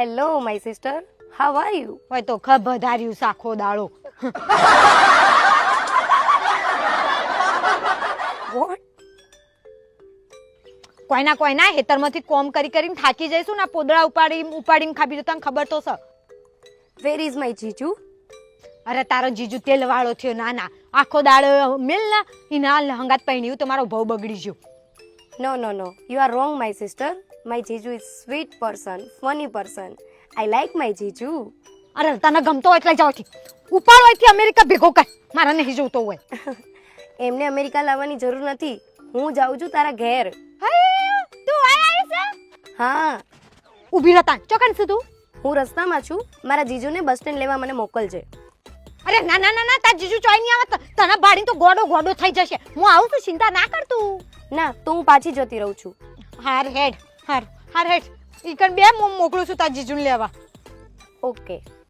Hello my sister, how are you? હોય તો ખબર ધાર્યું સાખો દાળો. વોટ? કોઈના હેતરમાંથી કોમ કરીને થાકી જઈશું ને પોદળા ઉપાડીને ખાબી તને ખબર તો છે. વેર ઇઝ માય જીજુ? અરે તારો જીજુ તેલ વાળો થયો. ના આખો દાડો મેલ ના એના હંગાત પહેણ્યું તો મારો ભાવ બગડી ગયો. No, you are wrong my sister. My જીજુ is sweet person, funny person. I like my જીજુ. અરે તને ગમતો હોય એટલે જાવ થી ઉપાડ હોયથી અમેરિકા ભેગો કર. મારા નહીં જોતો હોય. એમને અમેરિકા લાવવાની જરૂર નથી. હું જાઉં છું તારા ઘેર. તું આયા છે? હા. ઊભી રહેતા ચોકન છે તું? હું રસ્તામાં છું. મારા જીજુને બસ સ્ટેન્ડ લેવા મને મોકલજે. અરે ના તાર જીજુ ચોઈ નહીં આવત. તને બાડી તો ગોડો થઈ જશે. હું આવું છું, ચિંતા ના કર તું. ના તો હું પાછી જતી રહું છું. હાર હેડ ઈકન બે મોકલું છું તાર જીજુને લેવા. ઓકે.